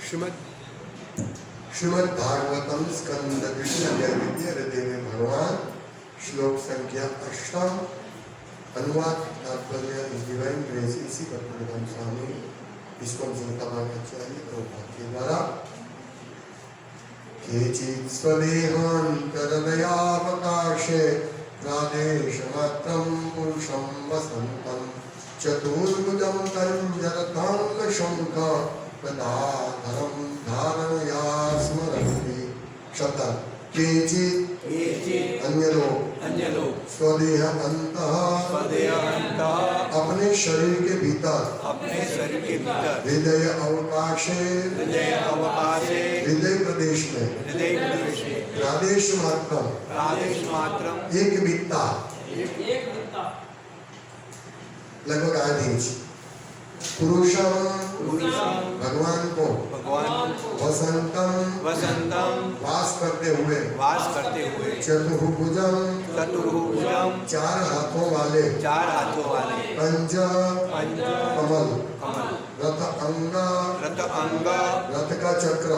श्रीमद् भागवतम स्कंद कृष्ण द्वितीय हृदय में भगवान श्लोक संख्या 8 अनुवाद तात्पर्य डिवाइन ग्रेस इसी भक्तिवेदांत स्वामी विश्वम संताचार्य प्रभुपाद के द्वारा केचित् स्वदेहान्तरदयावकाशे प्रादेशमात्रं पुरुषं वसन्तं चतुर्भुजं तञ्जरताङ्गशङ्ख गदाधरं धारयया स्मरन्ति शब्द केचित् अन्य लोग स्वदेह अंतः अपने शरीर के भीतर हृदय अवकाशे हृदय प्रदेश में प्रादेश मात्रम एक वित्ता लगभग आधे इंच पुरुषम भगवान को वसंतम वास करते हुए चतुर्भुजम चार हाथों वाले पंच कमल रथ अंग रथ का चक्र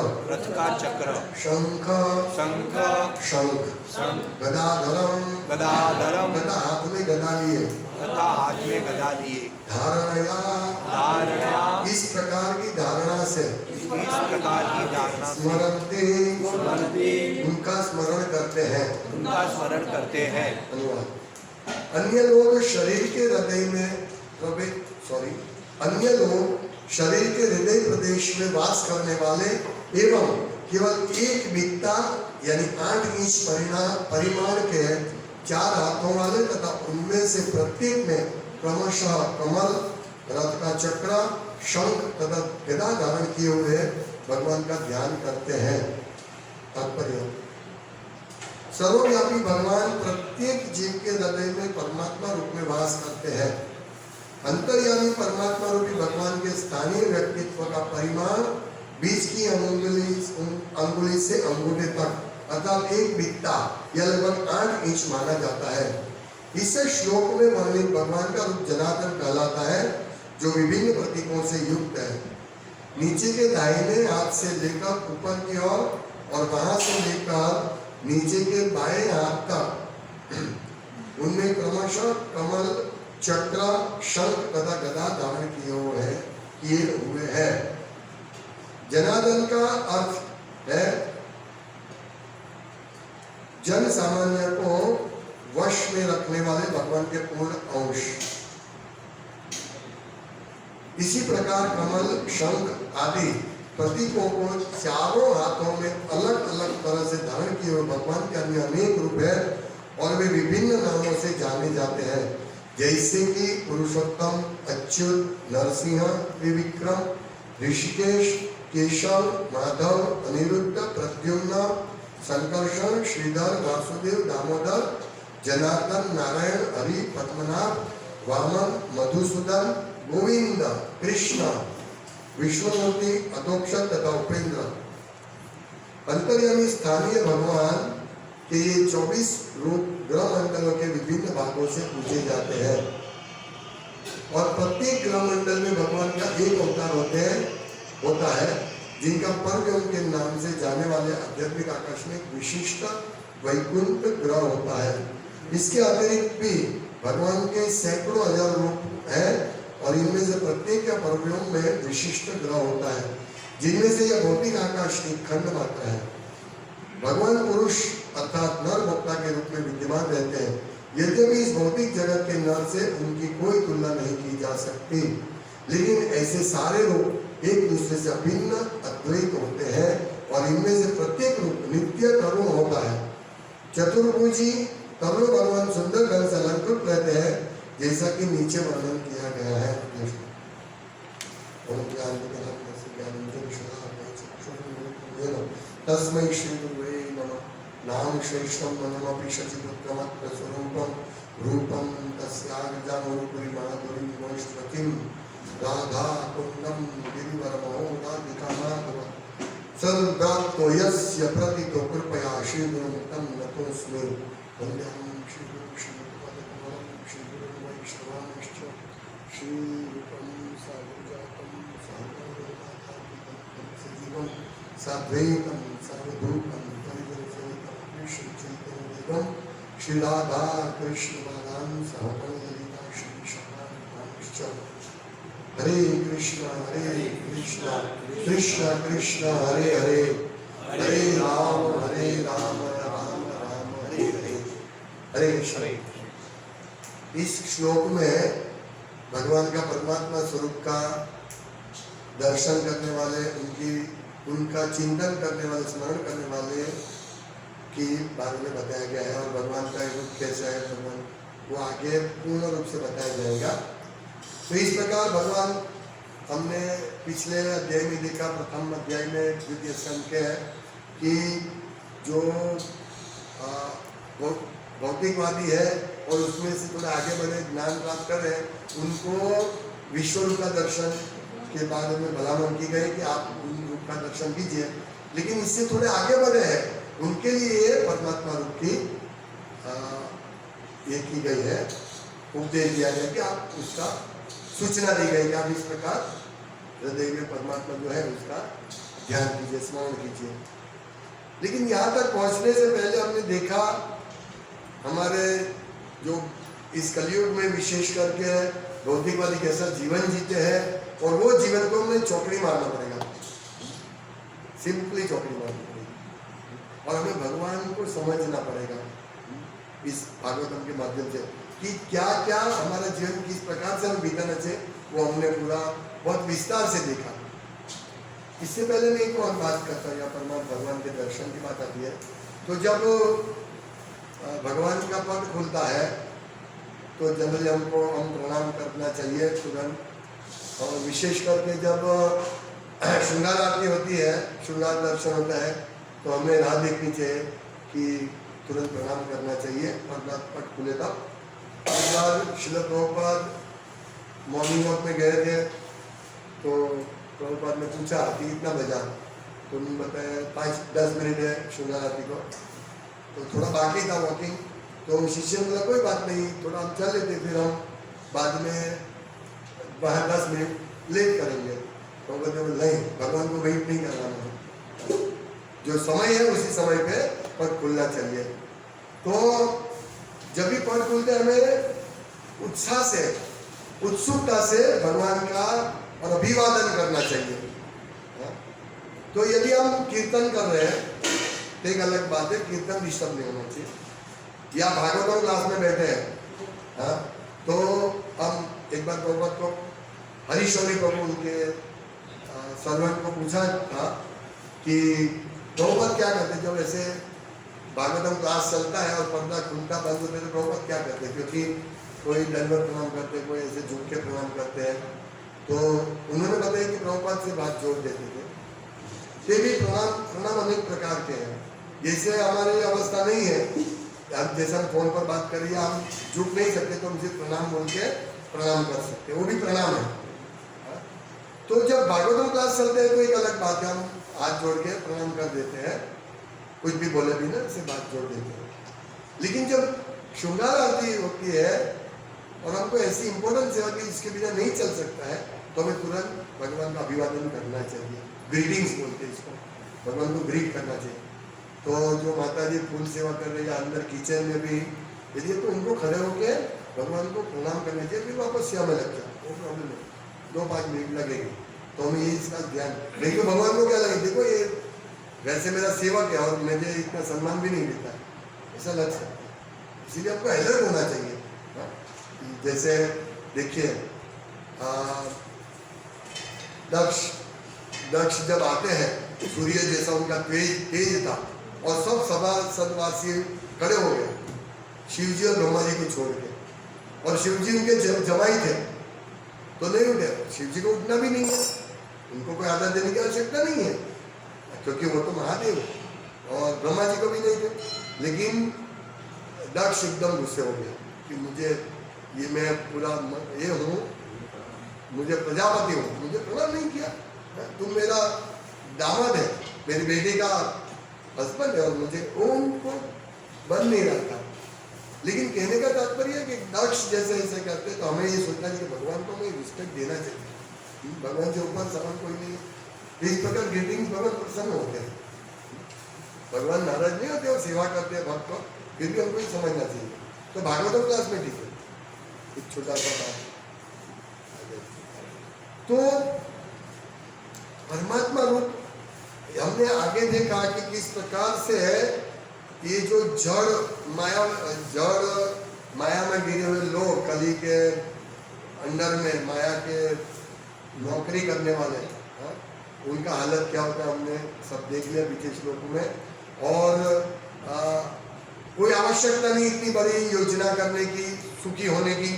शंख गदाधरम गदा हाथ में गदा लिए धारणया इस प्रकार की धारणा से स्मरन्ति उनका स्मरण करते हैं। अनुवाद अन्य लोग शरीर के हृदय में अन्य लोग शरीर के हृदय प्रदेश में वास करने वाले एवं केवल एक वित्ता यानी 8 इंच परिमाण के 4 हाथों वाले तथा उनमें से प्रत्येक में क्रमशः कमल रथ का चक्र शंख तथा गदा धारण किए हुए भगवान का ध्यान करते हैं। तात्पर्य सर्वव्यापी भगवान प्रत्येक जीव के हृदय में परमात्मा रूप में वास करते हैं। अंतर्यामी परमात्मा रूपी भगवान के स्थानीय व्यक्तित्व का परिमाण बीच की अंगुली से अंगूठे तक अर्थात एक बित्ता या लगभग 8 इंच माना जाता है। इस श्लोक में वर्णित भगवान का रूप जनार्दन कहलाता है जो विभिन्न प्रतीकों से युक्त है। नीचे के दाहिने हाथ से लेकर ऊपर की ओर और वहां से लेकर नीचे के बाएं हाथ तक उनमें क्रमशः कमल चक्र शंख तथा गदा धारण किए हुए हैं। जनार्दन का अर्थ है जन सामान्य को वश में रखने वाले भगवान के पूर्ण अंश। इसी प्रकार कमल शंख आदि प्रतीकों को चारों हाथों में अलग अलग तरह से धारण किए हुए भगवान के अन्य अनेक रूप है और वे विभिन्न नामों से जाने जाते हैं, जैसे कि पुरुषोत्तम, अच्युत, नरसिंह, त्रिविक्रम, ऋषिकेश, केशव, माधव, अनिरुद्ध, प्रद्युम्न, संकर्षण, श्रीधर, वासुदेव, दामोदर, जनार्दन, नारायण, हरि, पद्मनाभ, वामन, मधुसूदन, गोविंद, कृष्ण, विष्णुमूर्ति, अधोक्षर तथा उपेंद्र। अंतर्यामी स्थानीय भगवान के ये 24 रूप ग्रह मंडलों के विभिन्न भागों से पूजे जाते हैं और प्रत्येक ग्रह मंडल में भगवान का एक अवतार होता है जिनका पर्व उनके नाम से जाने वाले आध्यात्मिक आकाश में विशिष्ट वैकुंठ ग्रह होता है। इसके अतिरिक्त भी भगवान के सैकड़ों हजार रूप हैं और इनमें से प्रत्येक के पर्वों में विशिष्ट ग्रह होता है जिनमें से यह भौतिक आकाश एक खंड मात्र है। भगवान पुरुष अर्थात नर भोक्ता के रूप में विद्यमान रहते हैं। यद्यपि इस भौतिक जगत के नर से उनकी कोई तुलना नहीं की जा सकती, लेकिन ऐसे सारे रूप एक दूसरे से अभिन्न अद्वैत होते हैं और इनमें से प्रत्येक रूप नित्य तरुण होता है। चतुर्भुजी तरुण भगवान सुंदर ढंग से अलंकृत रहते हैं जैसा कि नीचे वर्णन किया गया है। तस्मै श्री गुरुवे नमः। नाम श्रेष्ठं मनमपि शचिपुत्रमत्र स्वरूपं रूपं तस्याग्रजामरुपुरी माधुरी विमोष्टवतीं राधा कुंडम गिरिवरमहोदादिकामाधव सद्भ्रातो यस्य प्रतितो कृपया श्रीगुरुं नतोऽस्मि। वन्द्यं श्रीगुरुं श्रीपदकमलं श्रीगुरुं वैष्णवांश्च श्रीरूपं साधुजातं साधुनाथादितं साद्वैतम सर्वदूतम परिजनसहितम कृष्ण चैतन्यदेवम श्री राधा कृष्ण बालान सहगण ललिता श्री शंकराचार्यश्च। हरे कृष्ण कृष्ण कृष्ण हरे हरे, हरे राम राम राम हरे हरे, हरे कृष्ण। इस श्लोक में भगवान का परमात्मा स्वरूप का दर्शन करने वाले, उनका चिंतन करने वाले, स्मरण करने वाले की बारे में बताया गया है। और भगवान का रूप कैसा है, भगवान वो आगे पूर्ण रूप से बताया जाएगा। तो इस प्रकार भगवान, हमने पिछले अध्याय में देखा, प्रथम अध्याय में द्वितीय स्कंद के है कि जो भौतिकवादी है और उसमें से थोड़ा आगे बढ़े, ज्ञान प्राप्त कर रहे हैं, उनको विश्व रूप का दर्शन के बारे में भलामण की गई कि आप उन रूप का दर्शन कीजिए। लेकिन इससे थोड़े आगे बढ़े हैं, उनके लिए परमात्मा रूप की ये की गई है, उपदेश दिया गया कि आप उसका सूचना दी गई कि आप इस प्रकार हृदय में परमात्मा जो है उसका ध्यान कीजिए, स्मरण कीजिए। लेकिन यहाँ तक पहुँचने से पहले हमने देखा हमारे जो इस कलयुग में विशेष करके भौतिकवादी कैसा जीवन जीते हैं, और वो जीवन को हमें चौकड़ी मारना पड़ेगा, सिंपली चौकड़ी मारनी पड़ेगी। और हमें भगवान को समझना पड़ेगा इस भागवतम के माध्यम से कि क्या क्या हमारा जीवन किस प्रकार से हमें बीताना चाहिए, वो हमने पूरा बहुत विस्तार से देखा। इससे पहले मैं एक और बात करता हूँ, यहाँ परमात्मा भगवान के दर्शन की बात आती है। तो जब भगवान का पद खुलता है तो जनरली हमको हम प्रणाम करना चाहिए तुरंत, और विशेष करके जब श्रृंगार आरती होती है, श्रृंगार दर्शन होता है, तो हमें राह देखनी चाहिए कि तुरंत प्रणाम करना चाहिए और पट खुले तब। एक बार श्रील प्रभुपाद मॉर्निंग वॉक में गए थे, तो प्रभुपाद ने पूछा कि कितना बजा, तो उन्होंने बताया 5-10 मिनट है श्रृंगार आरती को। तो थोड़ा बाकी था वॉकिंग, तो शिष्य ने बोला कोई बात नहीं, थोड़ा हम चल लेते, फिर हम बाद में बाहर 10 मिनट लेट करेंगे। तो बोलते नहीं, भगवान को वेट नहीं करवाना है, जो समय है उसी समय पे पट खुलना चाहिए। तो जब भी पट खुलते हमें उत्साह से, उत्सुकता से भगवान का और अभिवादन करना चाहिए। तो यदि हम कीर्तन कर रहे हैं तो एक अलग बात है, कीर्तन डिस्टर्ब नहीं होना चाहिए। या भागवतम क्लास में बैठे हैं, तो हम एक बार प्रभुपाद को, हरीश्वरी प्रभु उनके सर्वेंट को पूछा था कि प्रभुपाद क्या करते जब ऐसे भागवतम क्लास चलता है और पर्दा खुलता बंद होते तो प्रभुपाद क्या करते, क्योंकि कोई दंडवत प्रणाम करते, कोई ऐसे झुक के प्रणाम करते हैं। तो उन्होंने बताया कि प्रभुपाद से बात जोड़ देते थे। ये भी प्रणाम अनेक प्रकार के हैं, जैसे हमारी अवस्था नहीं है, अब जैसे हम फोन पर बात करिए, हम झुक नहीं सकते तो मुझे प्रणाम बोल के प्रणाम कर सकते, वो भी प्रणाम है। तो जब भागवतम क्लास चलते हैं तो एक अलग बात है, हम हाथ जोड़ के प्रणाम कर देते हैं, कुछ भी बोले बिना से बात जोड़ देते हैं। लेकिन जब श्रृंगार आरती होती है और हमको ऐसी इंपॉर्टेंट सेवा की जिसके बिना नहीं चल सकता है, तो हमें तुरंत भगवान का अभिवादन करना चाहिए। ग्रीटिंग्स बोलते हैं इसको, भगवान को ग्रीट करना चाहिए। तो जो माता जी फूल सेवा कर रही है अंदर किचन में भी, यदि तो उनको खड़े होके भगवान को प्रणाम करना चाहिए, फिर वापस सेवा में लग जाए, वो प्रॉब्लम नहीं, 2-5 मिनट लगेगी। तो हमें ये इसका ध्यान, नहीं तो भगवान को क्या लगे, देखो ये वैसे मेरा सेवक है और मुझे इतना सम्मान भी नहीं देता, ऐसा लग सकता है। इसीलिए आपको अलर्ट होना चाहिए। जैसे देखिए दक्ष जब आते हैं, सूर्य जैसा उनका तेज था और सब सभासदवासी खड़े हो गए शिव जी और ब्रह्मा जी को छोड़ के, और शिव जी उनके जमाई थे तो नहीं उठे। शिव जी को उठना भी नहीं है, उनको कोई आदर देने की आवश्यकता नहीं है, क्योंकि वो तो महादेव, और ब्रह्मा जी को भी नहीं थे। लेकिन दक्ष एकदम गुस्से हो गया कि मुझे ये, मैं पूरा ये हूँ, मुझे प्रजापति हूँ, मुझे प्रणाम नहीं किया, तुम मेरा दामाद है, मेरी बेटी का हस्बैंड है, और मुझे उनको बन नहीं रहा था। लेकिन कहने का तात्पर्य है कि दक्ष जैसे ऐसे करते तो हमें ये सोचना चाहिए कि भगवान को हमें रिस्पेक्ट देना चाहिए, भगवान के ऊपर समान कोई नहीं है। इस प्रकार ग्रीटिंग्स भगवान प्रसन्न होते हैं। भगवान नाराज नहीं होते और सेवा करते हैं भक्त को, फिर भी हमको ये समझना चाहिए। तो भागवतम क्लास में ठीक है, एक छोटा सा बात। तो परमात्मा रूप हमने आगे देखा कि किस प्रकार से ये जो जड़ माया में गिरे हुए लोग, कली के अंडर में माया के नौकरी करने वाले, उनका हालत क्या होता है हमने सब देख लिया पीछे श्लोक में। और कोई आवश्यकता नहीं इतनी बड़ी योजना करने की, सुखी होने की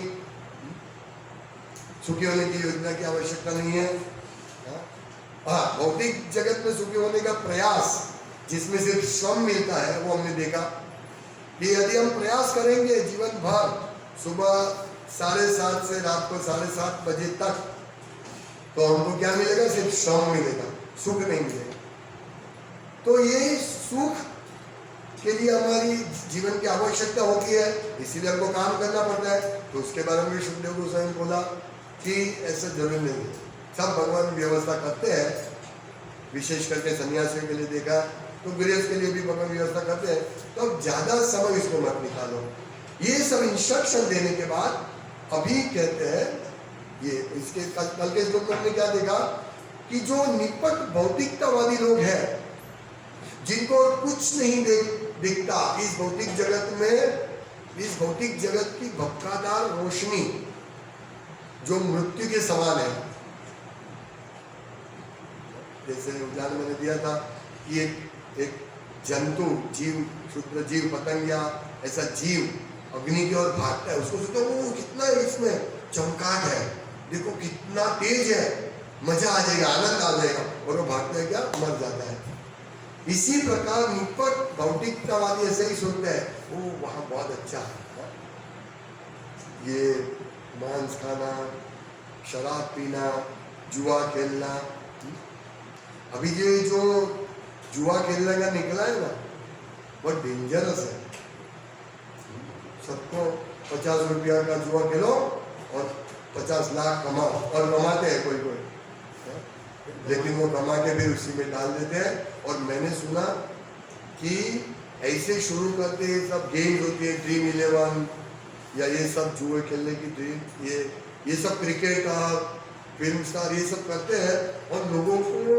योजना की आवश्यकता नहीं है। हाँ, भौतिक जगत में सुखी होने का प्रयास जिसमें सिर्फ श्रम मिलता है, वो हमने देखा कि यदि हम प्रयास करेंगे जीवन भर, सुबह 7:30 से रात को 7:30 बजे तक, तो हमको क्या मिलेगा? सिर्फ श्रम मिलेगा, सुख नहीं मिलेगा। तो ये सुख के लिए हमारी जीवन की आवश्यकता होती है, इसीलिए हमको काम करना पड़ता है। तो उसके बारे में सुखदेव गोस्वामी बोला कि ऐसा जरूरी नहीं है, सब भगवान व्यवस्था करते हैं। विशेष करके सन्यासियों के लिए देखा, तो गृहस्थ के लिए भी भगवान व्यवस्था करते हैं। तो अब ज्यादा समय इसको मत निकालो। ये सब इंस्ट्रक्शन देने के बाद अभी कहते हैं, ये इसके कल के श्लोक में हमने क्या देखा कि जो निपट भौतिकतावादी लोग हैं, जिनको कुछ नहीं दिखता इस भौतिक जगत में, इस भौतिक जगत की भपकादार रोशनी जो मृत्यु के समान है। जैसे उदाहरण मैंने दिया था कि एक जंतु, जीव, क्षुद्र जीव, पतंगिया, ऐसा जीव अग्नि की ओर भागता है, उसको सोचते वो कितना इसमें चमकाट है, देखो कितना तेज है, मजा आ जाएगा, आनंद आ जाएगा, और वो भागता है क्या? मर जाता है। इसी प्रकार निपट भौतिकतावादी ऐसे ही सोचते हैं, वो वहां बहुत अच्छा है, ये मांस खाना, शराब पीना, जुआ खेलना। अभी ये जो जुआ खेलने का निकला है ना, बहुत डेंजरस है। सबको 50 रुपया का जुआ खेलो और 50 लाख कमाओ, और कमाते हैं कोई, लेकिन वो कमा के भी उसी में डाल देते हैं। और मैंने सुना कि ऐसे शुरू करते सब गेम्स होती है, ड्रीम 11 या ये सब जुए खेलने की ड्रीम, ये सब क्रिकेट, फिल्म स्टार, ये सब करते हैं, और लोगों को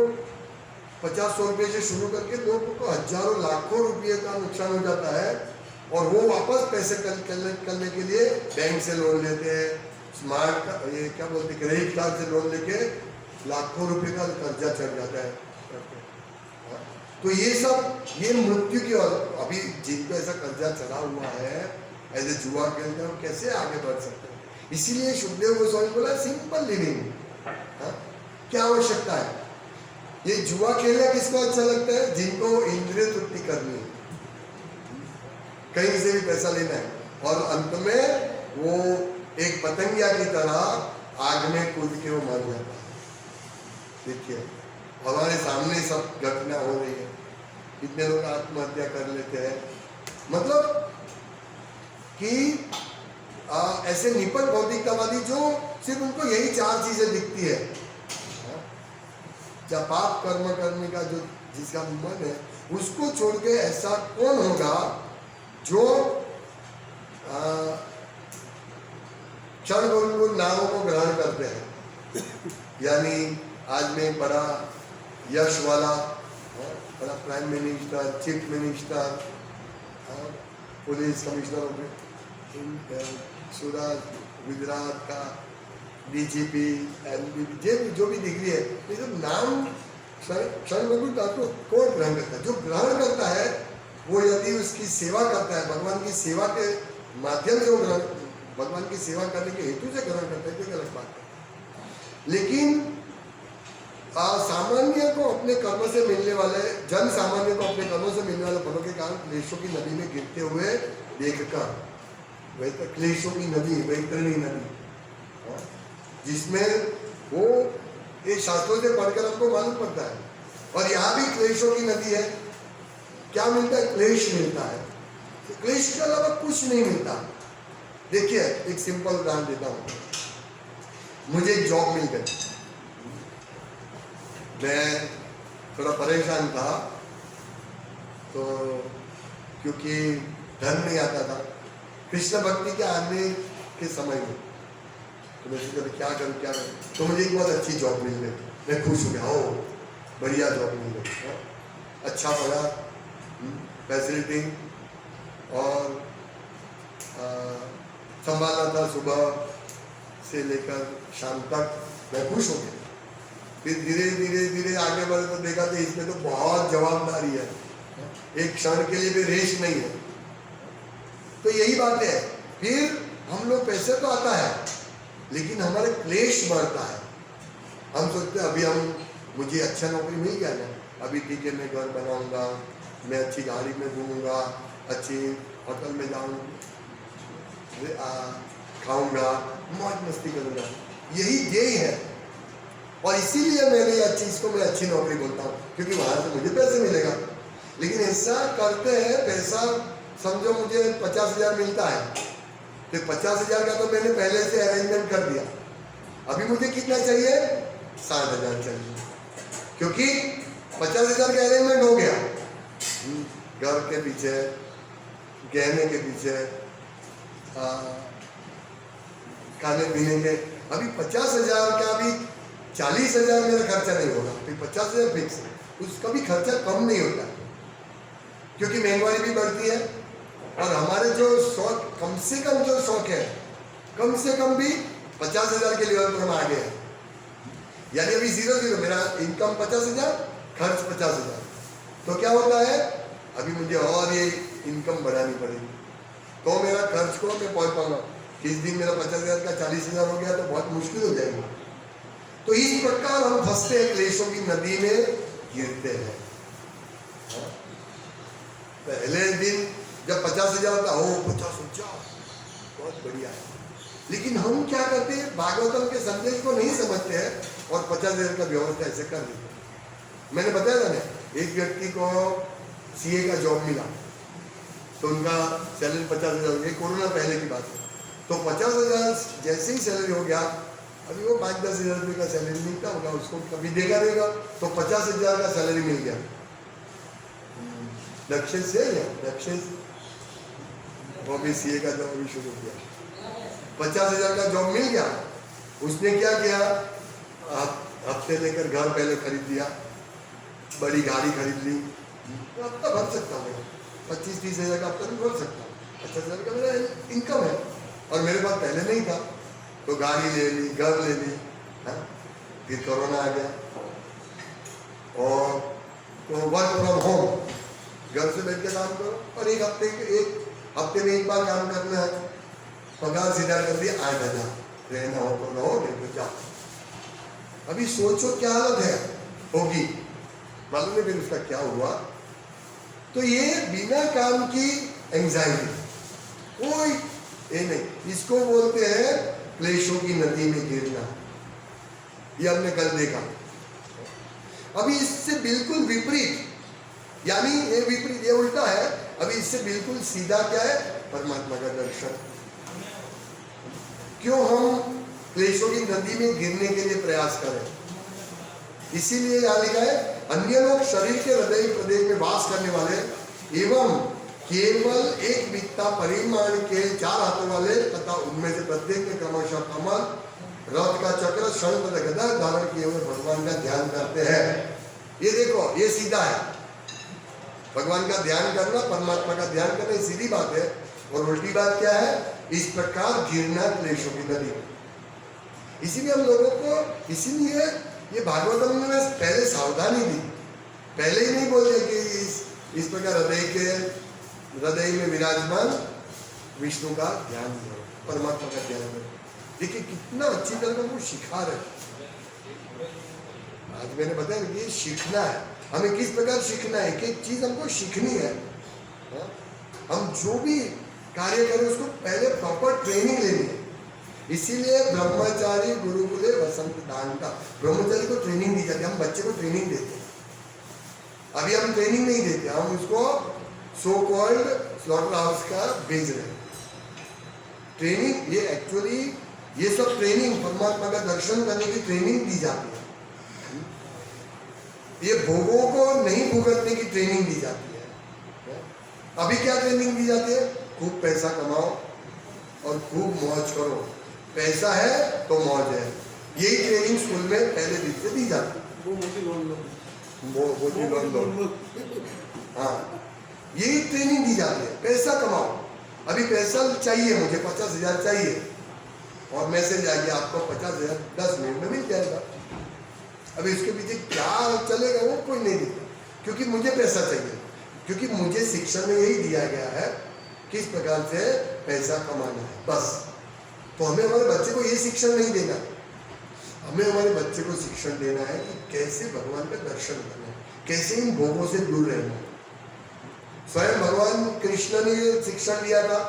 50-100 रुपये से शुरू करके लोगों को हजारों लाखों रुपये का नुकसान हो जाता है। और वो वापस पैसे करने के लिए बैंक से लोन लेते हैं, स्मार्ट का ये क्या बोलते हैं, क्रेडिट कार्ड से लोन लेके लाखों रुपए का कर्जा चढ़ जाता है। तो ये सब, ये मृत्यु की ओर, अभी जिनको ऐसा कर्जा चढ़ा हुआ है, ऐसे जुआ खेलते हैं, कैसे आगे बढ़ सकते हैं? इसीलिए सुखदेव गोस्वामी बोला सिंपल लिविंग, क्या आवश्यकता है? ये जुआ खेलना किसको अच्छा लगता है? जिनको इंद्रिय तृप्ति करनी है, कहीं से भी पैसा लेना है, और अंत में वो एक पतंगिया की तरह आग में कूद के वो मर जाता है। देखिए हमारे सामने सब घटना हो रही है, कितने लोग आत्महत्या कर लेते हैं। मतलब कि ऐसे निपट भौतिकतावादी जो सिर्फ उनको यही 4 चीजें दिखती है, जब पाप कर्म करने का जो जिसका मन है, उसको छोड़ के ऐसा कौन होगा जो क्षण भंगुर नामों को ग्रहण करते हैं। यानी आज में बड़ा यश वाला, बड़ा prime minister, chief minister, police commissioner हो गए, सूरत, गुजरात का डीजीपी, जो भी डिग्री है, ये सब नाम क्षण भंगुर को कौन ग्रहण करता है? जो ग्रहण करता है वो यदि उसकी सेवा करता है, भगवान की सेवा के माध्यम से वो भगवान की सेवा करने के हेतु से ग्रहण करता है, तो गलत बात है। लेकिन सामान्य को अपने कर्म से मिलने वाले, जन सामान्य को अपने कर्मों से मिलने वाले फलों के कारण क्लेशों की नदी में गिरते हुए देखकर, वही तो क्लेशों की नदी, वैतरणी नदी, जिसमें वो ये शास्त्रों से पढ़कर हमको मालूम पड़ता है। और यहाँ भी क्लेशों की नदी है। क्या मिलता है? क्लेश मिलता है। तो क्लेश के अलावा कुछ नहीं मिलता। देखिए एक सिंपल उदाहरण देता हूँ। मुझे एक जॉब मिल गई, मैं थोड़ा परेशान था, तो क्योंकि धन नहीं आता था कृष्ण भक्ति के आने के समय में, तो मैं सोचा क्या करूँ क्या करूँ, तो मुझे एक बहुत अच्छी जॉब मिल गई। मैं खुश हो गया, ओ बढ़िया जॉब मिल गई, अच्छा पड़ा, फैसिलिटी, और संभालना था सुबह से लेकर शाम तक। मैं खुश हो गया। फिर धीरे धीरे धीरे आगे बढ़े तो देखा तो इसमें तो बहुत जवाबदारी है, एक क्षण के लिए भी रेस्ट नहीं है। तो यही बात है, फिर हम लोग पैसे तो आता है लेकिन हमारे क्लेश बढ़ता है। हम सोचते हैं अभी मुझे अच्छा नौकरी मिल गया ना, अभी ठीक है, मैं घर बनाऊंगा, मैं अच्छी गाड़ी में घूमूंगा, अच्छी होटल में जाऊंगा, खाऊंगा, मौज मस्ती करूंगा, यही ध्येय है। और इसीलिए मैंने इस चीज को मैं अच्छी नौकरी बोलता हूँ, क्योंकि वहां से मुझे पैसे मिलेगा। लेकिन ऐसा करते हैं, पैसा समझो मुझे 50,000 मिलता है, तो 50,000 का तो मैंने पहले से अरेंजमेंट कर दिया। अभी मुझे कितना चाहिए? 60,000 चाहिए, क्योंकि 50,000 का अरेंजमेंट हो गया। घर के पीछे, गहने के पीछे, खाने पीने के, अभी 50,000 का भी 40,000 मेरा खर्चा नहीं होगा, फिर 50,000 फिक्स है, उसका भी खर्चा कम नहीं होता, क्योंकि महंगाई भी बढ़ती है। और हमारे जो शौक, कम से कम जो शौक है, कम से कम भी 50,000 के लेवल पर हम आ गए हैं। यानी अभी 0-0, मेरा इनकम 50,000, खर्च 50,000, तो क्या होता है, अभी मुझे और ये इनकम बढ़ानी पड़ेगी, तो मेरा खर्च को मैं पहुंच पाऊंगा। किस दिन मेरा 50,000 का 40,000 हो गया तो बहुत मुश्किल हो जाएगी। तो इस प्रकार हम फंसते हैं, क्लेशों की नदी में गिरते हैं। पहले दिन जब 50,000 था, ओ 50,000 बहुत बढ़िया है, लेकिन हम क्या करते हैं, भागवतम के संदेश को नहीं समझते हैं और 50,000 का व्यवस्था ऐसे कर देते हैं। मैंने बताया था ना, एक व्यक्ति को सीए का जॉब मिला, तो उनका सैलरी 50,000 हो गया, कोरोना पहले की बात है। तो 50,000 जैसे ही सैलरी हो गया, अभी वो 5-10 हज़ार रुपये का सैलरी मिलता होगा उसको, कभी देखा रहेगा, तो 50,000 का सैलरी मिल गया। दक्षिण से या दक्षिण, वो भी सीए का जॉब भी शुरू किया, 50,000 का जॉब मिल गया। उसने क्या किया, हफ्ते लेकर घर पहले खरीद लिया, बड़ी गाड़ी खरीद ली, तो हफ्ता भर सकता हूँ, 25-30 हज़ार का हफ्ता भी भर सकता हूँ, 50,000 का मेरा इनकम है, और मेरे पास पहले नहीं था, तो गाड़ी ले ली, घर ले ली। फिर कोरोना आ गया, और तो वर्क फ्रॉम होम, घर से बैठ के काम करो, और एक हफ्ते में एक बार काम करना है, पगार सीधा कर दिया 8,000, रहना हो तो रहो, नहीं तो जाओ। अभी सोचो क्या हालत है होगी, मालूम है फिर उसका क्या हुआ। तो ये बिना काम की एंजाइटी, कोई ये नहीं, इसको बोलते हैं क्लेशों की नदी में गिरना। ये हमने कल देखा। अभी इससे बिल्कुल विपरीत, यानी ये विपरीत, ये उल्टा है। अभी इससे बिल्कुल सीधा क्या है, परमात्मा का दर्शन। क्यों हम क्लेशों की नदी में गिरने के लिए प्रयास करें? इसीलिए यहाँ लिखा है, अन्य लोग शरीर के हृदय प्रदेश में वास करने वाले एवं केवल एक वित्ता परिमाण के 4 हाथों वाले तथा उनमें से प्रत्येक में क्रमशः कमल, रथ का चक्र, शंख तथा गदा धारण किए हुए भगवान का ध्यान करते हैं। ये देखो, ये सीधा है, भगवान का ध्यान करना, परमात्मा का ध्यान करना, ये सीधी बात है। और उल्टी बात क्या है, इस प्रकार गिरना क्लेशों की नदी। इसीलिए हम लोगों को, इसीलिए ये भागवतम में पहले सावधानी दी, पहले ही नहीं बोले कि इस प्रकार हृदय में विराजमान विष्णु का ध्यान करो, परमात्मा का ध्यान करो। देखिए कितना अच्छी तरह वो सिखा रहे। आज मैंने बताया कि ये सीखना है, हमें किस प्रकार सीखना है, कि एक चीज हमको सीखनी है। हम जो भी कार्य करें उसको पहले प्रॉपर ट्रेनिंग लेनी है। इसीलिए ब्रह्मचारी गुरुकुले वसंत दांता, ब्रह्मचारी को ट्रेनिंग दी जाती है, हम बच्चे को ट्रेनिंग देते हैं। अभी हम ट्रेनिंग नहीं देते, हम उसको सो कॉल्ड स्लॉटर हाउस का भेज रहे हैं। ट्रेनिंग, ये एक्चुअली ये सब ट्रेनिंग परमात्मा का दर्शन करने की ट्रेनिंग दी जाती है। ये भोगों को नहीं भुगतने की ट्रेनिंग दी जाती है। अभी क्या ट्रेनिंग दी जाती है? खूब पैसा कमाओ और खूब मौज करो, पैसा है तो मौज है। यही ट्रेनिंग स्कूल में पहले दिन से दी जाती है। वो मोटी लोन लो। हाँ, यही ट्रेनिंग दी जाती है, पैसा कमाओ। अभी पैसा चाहिए, मुझे 50,000 चाहिए और मैसेज आ गया आपको 50,000 10 मिनट में मिल जाएगा। अभी इसके पीछे क्या चलेगा वो कोई नहीं देखता, क्योंकि मुझे पैसा चाहिए, क्योंकि मुझे शिक्षा में यही दिया गया है किस प्रकार से पैसा कमाना है, बस। तो हमें हमारे बच्चे को ये शिक्षण नहीं देना, हमें हमारे बच्चे को शिक्षण देना है कि कैसे भगवान का दर्शन करना है, कैसे इन भोगों से दूर रहना है। स्वयं भगवान कृष्ण ने ये शिक्षण दिया था।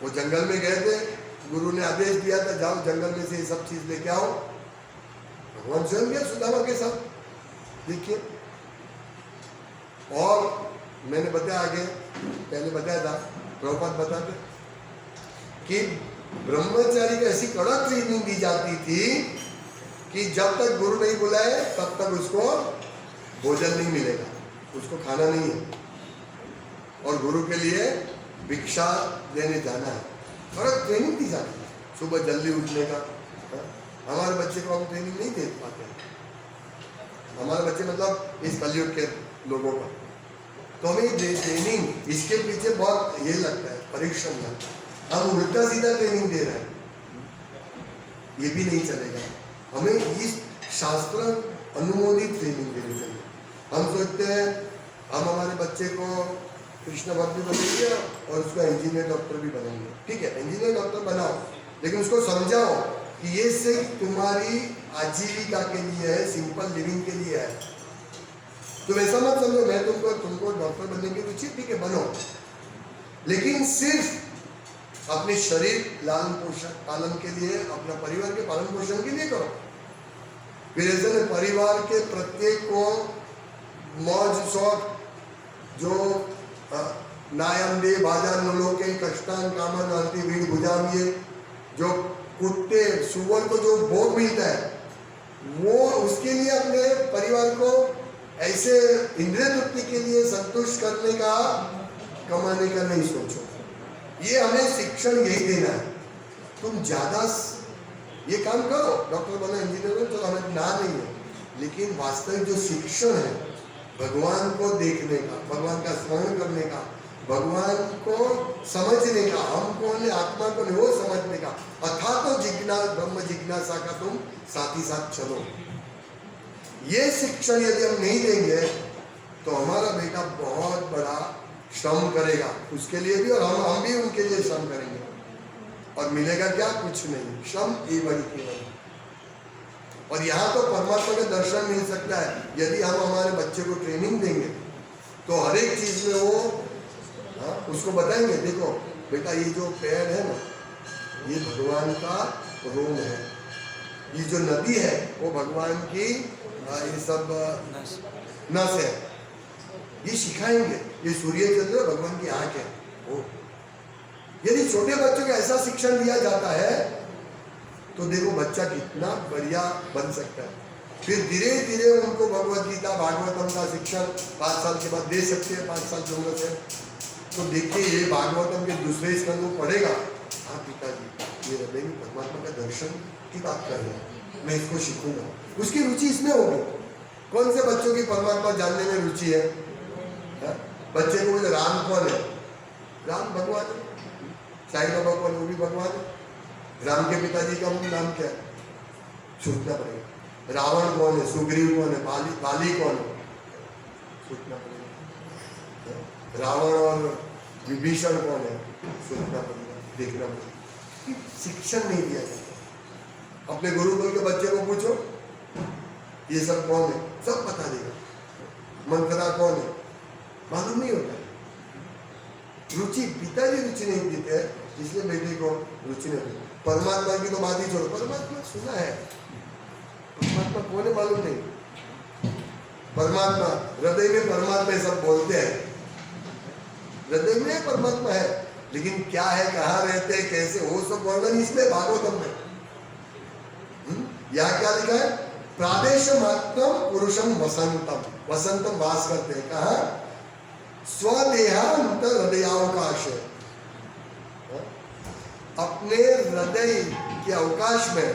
वो जंगल में गए थे, गुरु ने आदेश दिया था जाओ जंगल में से ये सब चीज लेके आओ। भगवान स्वयं गया सुदामा के साथ, देखिए। और मैंने बताया आगे, पहले बताया था, प्रभुपाद बताते कि ब्रह्मचारी को ऐसी कड़क ट्रेनिंग दी जाती थी कि जब तक गुरु नहीं बुलाए तब तक उसको भोजन नहीं मिलेगा, उसको खाना नहीं है, और गुरु के लिए भिक्षा देने जाना है। कड़क ट्रेनिंग दी जाती है, सुबह जल्दी उठने का। हमारे बच्चे को हम ट्रेनिंग नहीं दे पाते हैं, हमारे बच्चे मतलब इस कलयुग के लोगों का। तो हमें ट्रेनिंग इसके पीछे बहुत ये लगता है, परिश्रम लगता है। हम उल्टा सीधा ट्रेनिंग दे रहे हैं, ये भी नहीं चलेगा। हमें इस शास्त्र अनुमोदित ट्रेनिंग देनी चाहिए। हम सोचते हैं हम हमारे बच्चे को कृष्ण भक्त भी बनाएंगे और उसको इंजीनियर डॉक्टर भी बनाएंगे। ठीक है, इंजीनियर डॉक्टर बनाओ, लेकिन उसको समझाओ कि ये सिर्फ तुम्हारी आजीविका के लिए है, सिंपल लिविंग के लिए है। तुम ऐसा मत समझो मैं तुमको डॉक्टर बनने की रुचि, ठीक है बनो, लेकिन सिर्फ अपने शरीर लालन पोषण पालन के लिए, अपना परिवार के पालन पोषण के लिए करो। फिर ऐसे में परिवार के प्रत्येक को मौज शौक, जो नायम दे बाजान लोके कष्टान कामन आरती भीड़ भुजाम, ये जो कुत्ते सुअर को जो भोग मिलता है वो उसके लिए अपने परिवार को ऐसे इंद्रिय तृप्ति के लिए संतुष्ट करने का, कमाने का नहीं सोचो। ये हमें शिक्षण यही देना है। तुम ज्यादा ये काम करो, डॉक्टर बनो, इंजीनियर बनो, तो हमें ना नहीं है, लेकिन वास्तविक जो शिक्षण है भगवान को देखने का, भगवान का स्मरण करने का, भगवान को समझने का, हम कौन है आत्मा को वो समझने का, अथा तो जिज्ञासा ब्रह्म जिज्ञासा का तुम साथ ही साथ चलो। ये शिक्षण यदि हम नहीं देंगे तो हमारा बेटा बहुत बड़ा श्रम करेगा उसके लिए भी, और हम भी उनके लिए श्रम करेंगे, और मिलेगा क्या? कुछ नहीं, श्रम एवं केवल। और यहाँ तो परमात्मा का दर्शन मिल सकता है यदि हम हमारे बच्चे को ट्रेनिंग देंगे, तो हर एक चीज में वो उसको बताएंगे, देखो बेटा ये जो पेड़ है ना ये भगवान का रोम है, ये जो नदी है वो भगवान की ये सब नस है, ये सिखाएंगे। ये सूर्य चंद्र भगवान की आंख है। ओ यदि छोटे बच्चों को ऐसा शिक्षण दिया जाता है तो देखो बच्चा कितना बढ़िया बन सकता है। फिर धीरे धीरे उनको भगवत गीता भागवतम का शिक्षण 5 साल के बाद दे सकते हैं, 5 साल की उम्र से। तो देखिए ये भागवतम के दूसरे स्कंद को पढ़ेगा, हाँ पिताजी ये हृदय में परमात्मा का दर्शन की बात कर रहे हैं, मैं इसको सीखूंगा, उसकी रुचि इसमें होगी। कौन से बच्चों की परमात्मा जानने में रुचि है? बच्चे को बोले राम कौन है? राम भगवान है। साईं बाबा कौन है? वो भी भगवान है। राम के पिताजी का नाम क्या है? सोचना पड़ेगा। रावण कौन है? सुग्रीव कौन है? बाली कौन है? सोचना पड़ेगा। रावण और विभीषण कौन है? सोचना पड़ेगा, देखना पड़ेगा। शिक्षण नहीं दिया जाता। अपने गुरुकुल के बच्चे को पूछो ये सब कौन है, सब बता देगा। मंत्रा कौन है मालूम नहीं होता। रुचि पिताजी रुचि नहीं देते इसलिए बेटे को रुचि नहीं देते। परमात्मा की तो बात ही छोड़ो, परमात्मा सुना है, परमात्मा कौन है मालूम नहीं। परमात्मा हृदय में परमात्मा सब बोलते हैं, हृदय में परमात्मा है, लेकिन क्या है, कहाँ रहते हैं, कैसे, वो सब वर्णन इसमें भागवतम में। यहाँ क्या लिखा है? प्रादेश मात्रम पुरुषम वसंतम, वसंतम वास करते हैं कहा, स्वदेहांतर हृदयावकाश है, अपने हृदय के अवकाश में,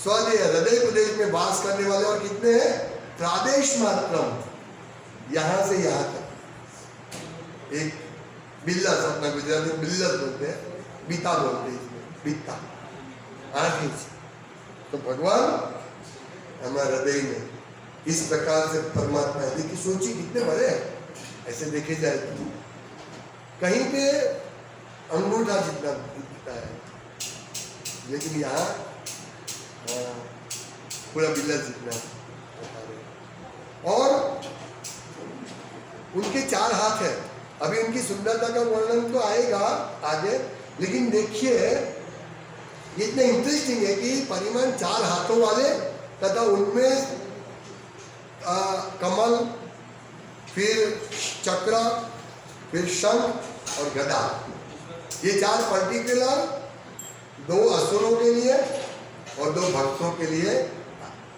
स्वदेह हृदय प्रदेश में वास करने वाले और कितने हैं, प्रादेश मात्रम, यहां से यहां तक। एक बिल्लस, अपना गुजराती में बिल्लस बोलते हैं, बीता बोलते हैं इसमें, बीता 8 इंच। तो भगवान हमारे हृदय में इस प्रकार से परमात्मा है। देखिए सोचिए कितने बड़े हैं, ऐसे देखे जाए तो कहीं पे अंगूठा जितना दिखता है, लेकिन यहाँ पूरा बिल्ला जितना। और उनके 4 हाथ है। अभी उनकी सुंदरता का वर्णन तो आएगा आगे, लेकिन देखिए ये इतना इंटरेस्टिंग है कि परिमाण 4 हाथों वाले तथा उनमें कमल, फिर चक्र, फिर शंख और गदा, ये 4 पर्टिकुलर, 2 असुरों के लिए और 2 भक्तों के लिए।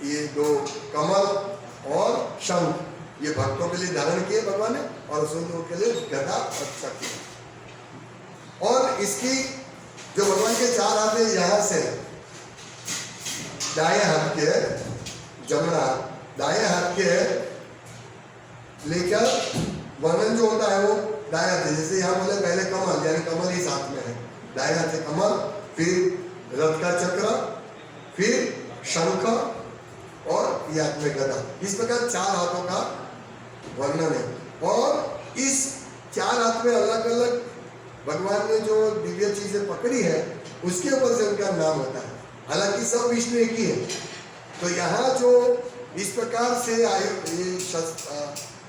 ये 2 कमल और शंख ये भक्तों के लिए धारण किए भगवान ने, और असुरों के लिए गदा और चक्र। और इसकी जो भगवान के 4 हाथ है, यहाँ से दाएं हाथ के जमना, दाएं हाथ के लेकर वर्णन जो होता है वो दाएं हाथ से, जैसे यहाँ बोले पहले कमल, यानी कमल इस हाथ में है, दाएं हाथ से कमल, फिर रथ का चक्र, फिर शंख और ये हाथ में गदा। इस प्रकार 4 हाथों का वर्णन है। और इस 4 हाथ में अलग अलग भगवान ने जो दिव्य चीजें पकड़ी है उसके ऊपर से उनका नाम होता है। हालांकि सब विष्णु एक ही है। तो यहाँ जो इस प्रकार से ये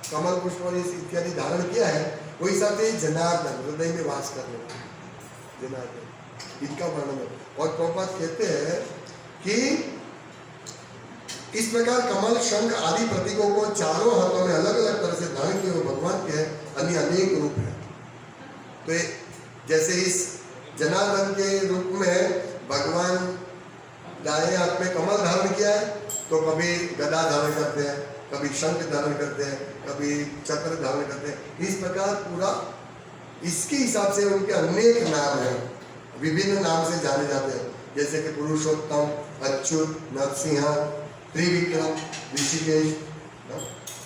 कमल पुष्प और इत्यादि धारण किया है, वो हिसाब से जनार्दन, हृदय में वास करने वाला जनार्दन, इनका वर्णन है। और प्रभुपाद कहते हैं कि इस प्रकार कमल, शंख आदि प्रतीकों को 4 हाथों में अलग अलग तरह से धारण किए हुए भगवान के अन्य अनेक रूप हैं। तो जैसे इस जनार्दन के रूप में भगवान दाएं हाथ में कमल धारण किया है, तो कभी गदा धारण करते हैं, कभी शंख धारण करते हैं, कभी चक्र धारण करते हैं। इस प्रकार पूरा इसके हिसाब से उनके अनेक नाम हैं, विभिन्न नाम से जाने जाते हैं, जैसे कि पुरुषोत्तम, अच्युत, नरसिंह, त्रिविक्रम, ऋषिकेश,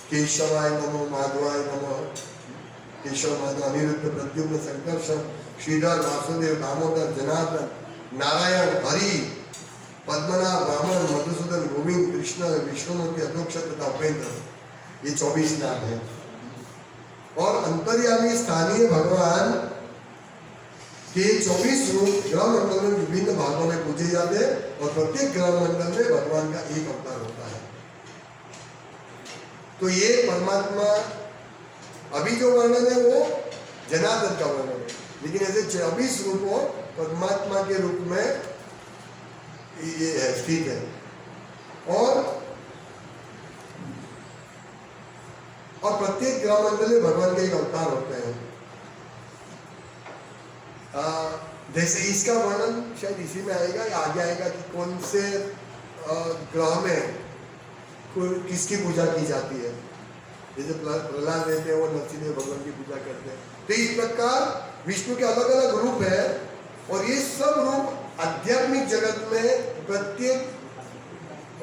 केशवाय नमो, माधवाय नमो, केशव माधव, अनिरुद्ध, प्रद्युम्न, संकर्षण, श्रीधर, वासुदेव, दामोदर, जनार्दन, नारायण, हरि, पद्मनाभ, वामन, मधुसूदन, गोविंद, कृष्ण, विष्णुमूर्ति, अधोक्ष तथा उपेंद्र, ये 24 नाम है। और अंतर्यामी स्थानीय भगवान के 24 रूप ग्रह मंडल में विभिन्न भागों में पूजे जाते हैं, और प्रत्येक ग्रह मंडल में भगवान का एक अवतार होता है। तो ये परमात्मा अभी जो वर्णन है वो जनार्दन का वर्णन है, लेकिन ऐसे 24 रूपों परमात्मा के रूप में ये स्थित है। और प्रत्येक ग्रह मंडल में भगवान के एक अवतार होते हैं। जैसे इसका वर्णन शायद इसी में आएगा या आगे आएगा कि कौन से ग्रह में किसकी पूजा की जाती है। जैसे प्रहलाद रहते हैं, वो नरसिंह भगवान की पूजा करते हैं। तो इस प्रकार विष्णु के अलग अलग रूप है, और ये सब रूप आध्यात्मिक जगत में प्रत्येक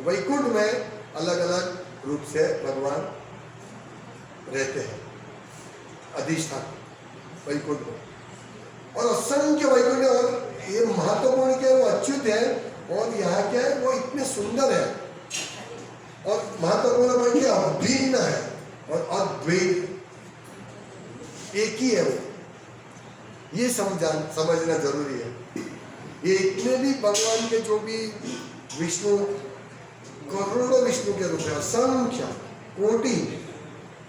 वैकुंठ में अलग अलग रूप से भगवान रहते हैं, अधिष्ठान वैकुंठ में। और असंख्य वैकुंठ है, और ये महत्वपूर्ण क्या है, वो अच्युत है, और यहाँ क्या है, वो इतने सुंदर है, और महत्वपूर्ण पॉइंट क्या, भिन्न है और अद्वैत, एक ही है वो। ये समझना जरूरी है। ये इतने भी भगवान के जो भी विष्णु, करोड़ों विष्णु के रूप है, असंख्य कोटि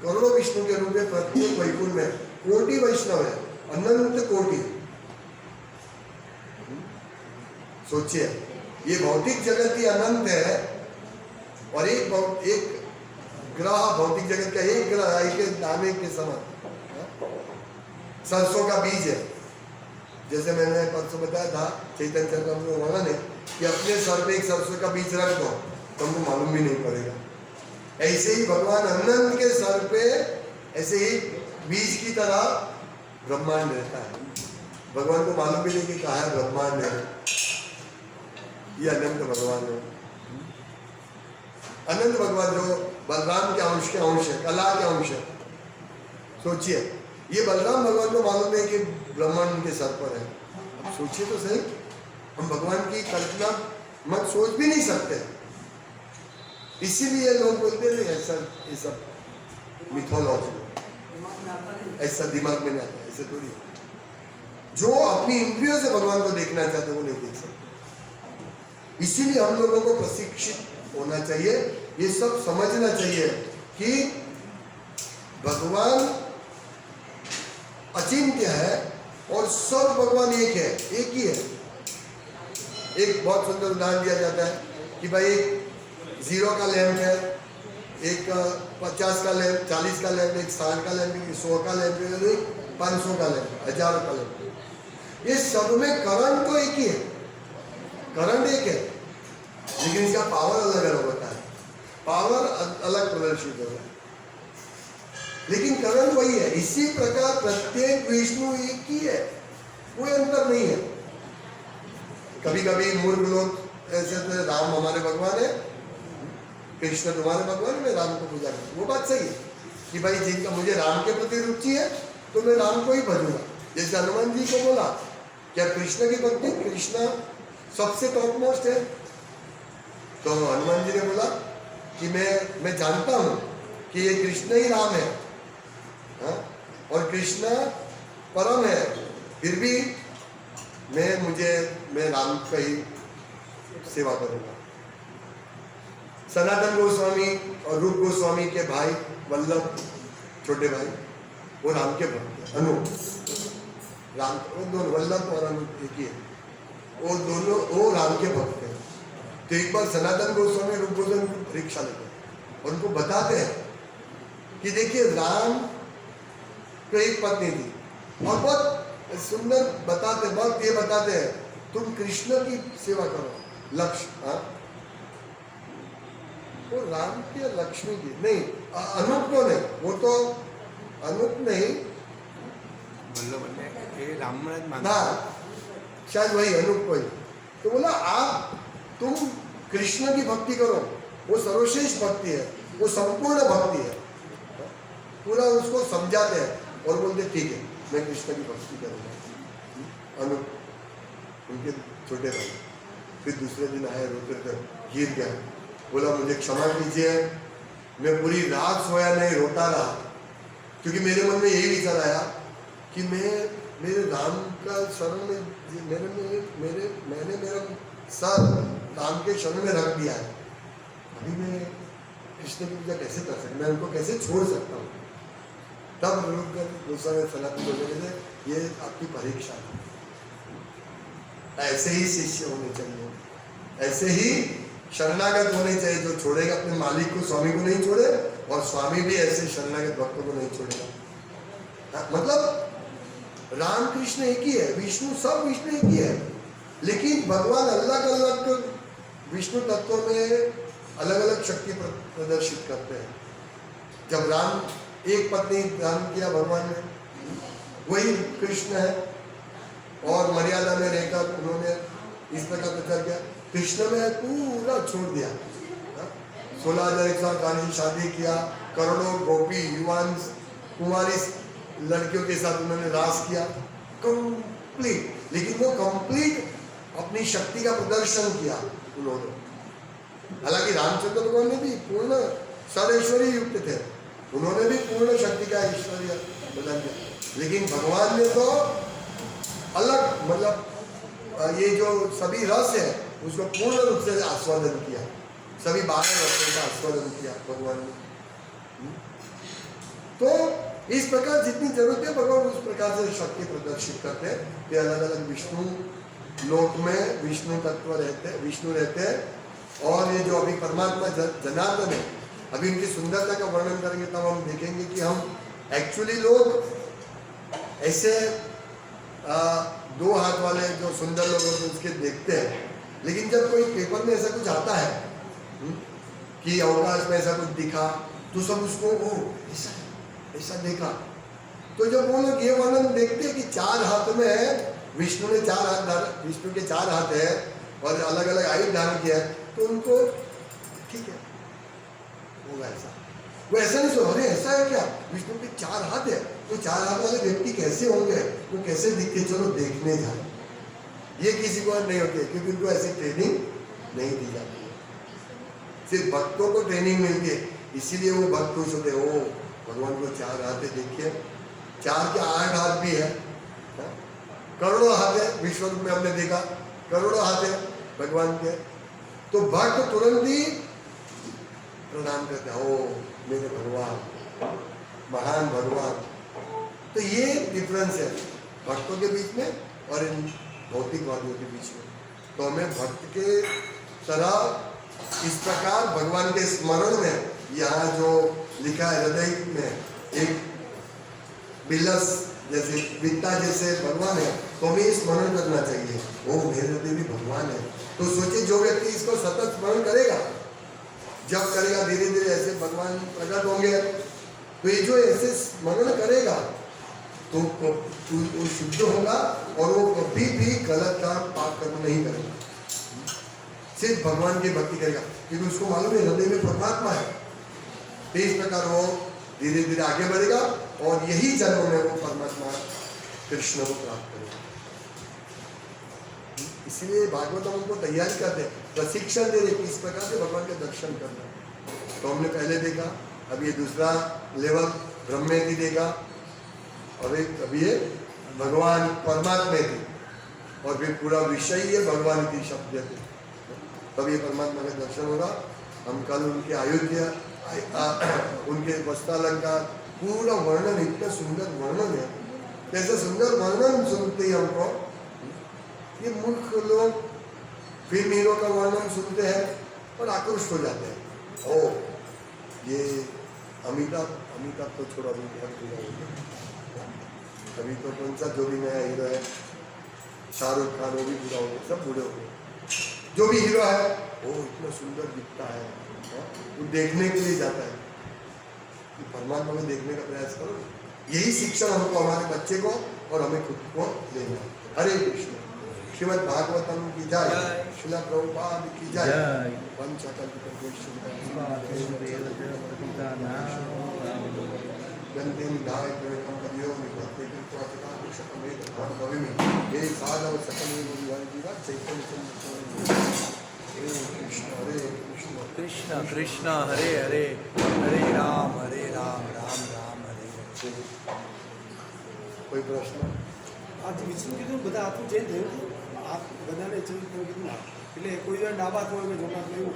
करोड़ों विष्णु के रूप में प्रत्येक वैकुंठ में कोटि वैष्णव है, अनंत कोटि। सोचिए, ये भौतिक जगत ही अनंत है, और एक ग्रह भौतिक जगत का एक ग्रह एक दाने के समान सरसों का बीज है। जैसे मैंने परसों बताया था, चैतन्य चरितामृत में वर्णन है कि अपने सर पे एक सरसों का बीज रख दो, तो हमको मालूम भी नहीं पड़ेगा। ऐसे ही भगवान अनंत के सर पे ऐसे ही बीज की तरह ब्रह्मांड रहता है। भगवान को मालूम भी नहीं कि कहाँ है ब्रह्मांड है, ये अनंत भगवान है। अनंत भगवान जो बलराम के अंश है, कला के अंश है। सोचिए, ये बलराम भगवान को मालूम है कि ब्रह्मांड के सर पर है। अब सोचिए तो सही, हम भगवान की कल्पना मत सोच भी नहीं सकते। इसीलिए लोग बोलते हैं ऐसा, ये सब मिथोलॉजी, ऐसा दिमाग में नहीं आता। ऐसे थोड़ी, जो अपनी इंद्रियों से भगवान को देखना चाहते वो नहीं देख सकते। इसीलिए हम लोगों को प्रशिक्षित होना चाहिए, ये सब समझना चाहिए कि भगवान अचिंत्य है और सब भगवान एक है, एक ही है। एक बहुत सुंदर उदाहरण दिया जाता है कि भाई एक 0 का लैंप है, एक 50 का लैंप, 40 का लैंप, एक 60 का लैंप, एक 100 का लैंप, एक 500 का लैंप, 1000 का लैंप। ये सब में करंट तो एक ही है, करंट एक है, लेकिन इसका पावर अलग अलग होता है, पावर अलग प्रदर्शित होता है, लेकिन करंट वही है। इसी प्रकार प्रत्येक विष्णु एक ही है, कोई अंतर नहीं है। कभी कभी मूर्ख लोग ऐसे तो राम हमारे भगवान है, कृष्ण तुम्हारे भगवान, मैं राम को पूजा करूँ। वो बात सही है कि भाई जिनका मुझे राम के प्रति रुचि है तो मैं राम को ही भजूंगा। जैसे हनुमान जी को बोला क्या कृष्ण की भक्ति, कृष्ण सबसे टॉप मोस्ट है, तो हनुमान जी ने बोला कि मैं जानता हूँ कि ये कृष्ण ही राम है, हाँ? और कृष्ण परम है, फिर भी मैं राम का ही सेवा करूंगा। सनातन गोस्वामी और रूप गोस्वामी के भाई वल्लभ, छोटे भाई, वो राम के भक्त, अनूप राम, वो दोनों वल्लभ और अनूप एक ही है, वो दोनों वो राम के भक्त हैं। तो एक बार सनातन गोस्वामी रूप गोस्वामी परीक्षा लेते हैं और उनको बताते हैं कि देखिए राम तो एक पत्नी थी, और बहुत सुंदर बताते, बहुत ये बताते हैं तुम कृष्ण की सेवा करो, लक्ष्य, हाँ? वो राम के लक्ष्मी जी नहीं, अनूप को नहीं, वो तो अनूप नहीं, ना शायद वही अनूप को ही। तो बोला आप तुम कृष्ण की भक्ति करो, वो सर्वश्रेष्ठ भक्ति है, वो संपूर्ण भक्ति है। पूरा उसको समझाते हैं और बोलते ठीक है मैं कृष्ण की भक्ति करूँगा। अनूप उनके छोटे भाई फिर दूसरे दिन आए, रोते थे, गिर गया, बोला मुझे क्षमा कीजिए, मैं पूरी रात सोया नहीं, रोता रहा, क्योंकि मेरे मन में यही विचार आया कि मेरे राम का शरण में मैंने मेरा सर राम के शरण में रख दिया है, अभी मैं कृष्ण की पूजा कैसे कर सकता, मैं उनको कैसे छोड़ सकता हूँ। तब रुक कर दूसरा सनातन बोले ये आपकी परीक्षा है। ऐसे ही शिष्य होने चाहिए, ऐसे ही शरणागत होने चाहिए, जो छोड़ेगा अपने मालिक को, स्वामी को नहीं छोड़े, और स्वामी भी ऐसे शरणागत भक्तों को नहीं छोड़ेगा। मतलब राम कृष्ण एक ही है, विष्णु सब विष्णु एक ही है, लेकिन भगवान अलग अलग विष्णु तत्वों में अलग अलग शक्ति प्रदर्शित करते हैं। जब राम एक पत्नी दान किया भगवान ने, वही कृष्ण है, और मर्यादा में रहकर उन्होंने इस प्रकार प्रचार किया। कृष्ण में पूरा छोड़ दिया, 16,108 की शादी किया, करोड़ों गोपी युवान कुमारी लड़कियों के साथ उन्होंने रास किया, कंप्लीट। लेकिन वो कंप्लीट अपनी शक्ति का प्रदर्शन किया उन्होंने। हालांकि रामचंद्र भगवान ने भी पूर्ण सर्वैश्वर्य युक्त थे, उन्होंने भी पूर्ण शक्ति का ऐश्वर्य प्रदान किया, लेकिन भगवान ने तो अलग, मतलब ये जो सभी रस है उसको पूर्ण रूप से आस्वादन किया, सभी 12 रसों का आस्वादन किया भगवान ने। तो इस प्रकार जितनी जरूरत है भगवान उस प्रकार से शक्ति प्रदर्शित करते हैं। ये अलग अलग विष्णु लोक में विष्णु तत्व रहते, विष्णु रहते हैं, और ये जो अभी परमात्मा जनार्दन है, अभी इनकी सुंदरता का वर्णन करेंगे तब हम देखेंगे कि हम एक्चुअली लोग ऐसे 2 हाथ वाले जो सुंदर लोग होते हैं उसके देखते हैं, लेकिन जब कोई पेपर में ऐसा कुछ आता है कि अवकाश में ऐसा कुछ दिखा तो सब उसको ओ ऐसा ऐसा देखा। तो जब वो लोग ये वर्णन देखते हैं कि 4 हाथ में है, विष्णु ने 4 हाथ धारण, विष्णु के 4 हाथ है और अलग अलग आयु धारण किया है, तो उनको ठीक है होगा ऐसा। वो ऐसा नहीं सोच अरे ऐसा है क्या, विष्णु के 4 हाथ है, तो 4 हाथ वाले व्यक्ति कैसे होंगे, वो कैसे दिखते, चलो देखने जाए। ये किसी को नहीं होती है क्योंकि उनको ऐसी ट्रेनिंग नहीं दी जाती है, सिर्फ भक्तों को ट्रेनिंग मिलती है, इसीलिए वो भक्त खुश होते हैं। ओ भगवान को 4 हाथ है, देखिए 4 के 8 हाथ भी है, करोड़ों हाथ है, विश्व रूप में हमने देखा करोड़ों हाथ है भगवान के। तो भक्त तुरंत ही प्रणाम करते हैं, ओ मेरे भगवान, महान भगवान। तो ये डिफरेंस है भक्तों के बीच में और इन भौतिकवादियों के बीच में। तो हमें भक्त के तरह इस प्रकार भगवान के स्मरण में, यहाँ जो लिखा है हृदय में एक बिलस जैसे वित्ता जैसे भगवान है, तो हमें स्मरण करना चाहिए, ओ मेरे हृदय भी भगवान है। तो सोचिए जो व्यक्ति इसको सतत स्मरण करेगा, जब करेगा धीरे धीरे ऐसे भगवान प्रकट होंगे। तो ये जो ऐसे स्मरण करेगा तो वो शुद्ध होगा और वो कभी भी गलत काम पाप कर्म नहीं करेगा, सिर्फ भगवान की भक्ति करेगा क्योंकि उसको मालूम है हृदय में परमात्मा है। तो इस प्रकार वो धीरे धीरे आगे बढ़ेगा और यही जन्म में वो परमात्मा कृष्ण को प्राप्त करेगा। इसलिए भागवतम उनको तैयारी करते हैं, प्रशिक्षण दे रहे किस प्रकार से भगवान के दर्शन करना। तो हमने पहले देखा, अब ये दूसरा लेवल ब्रह्मेति देखा, और एक अभी ये भगवान परमात्मा थी, और फिर पूरा विषय ये भगवान की शब्द थे, तब ये परमात्मा का दर्शन होगा। हम कल उनके अयोध्या, उनके वस्त्रालंकार पूरा वर्णन, इतना सुंदर वर्णन है, ऐसा सुंदर वर्णन सुनते ही हमको ये मूर्ख लोग फिल्म हीरो का वर्णन सुनते हैं और आकृष्ट हो जाते हैं। ओ ये अमिताभ तो छोड़ा, अभी बहुत बुरा हो गया, अभी तो कौन सा जो भी नया हीरो है, शाहरुख खान, वो भी बुरा हो गया, सब बुरे हो गए। जो भी हीरो है वो इतना सुंदर दिखता है, वो देखने के लिए जाता है। परमात्मा को देखने का प्रयास करो, यही शिक्षण हमको हमारे बच्चे को और हमें खुद को देना। हरे कृष्ण। श्रीमद् भागवतम की जय, श्रील प्रभुपाद की जय। कृष्ण कृष्ण हरे हरे, हरे राम राम राम हरे हरे। कोई प्रश्न? आज विष्णु कीधुं બધા હાથું ચેન્જ થયું, આ બધાને ચેન્જ થયું કીધું, એટલે કોઈ ડાબા કોઈ જમા થયું.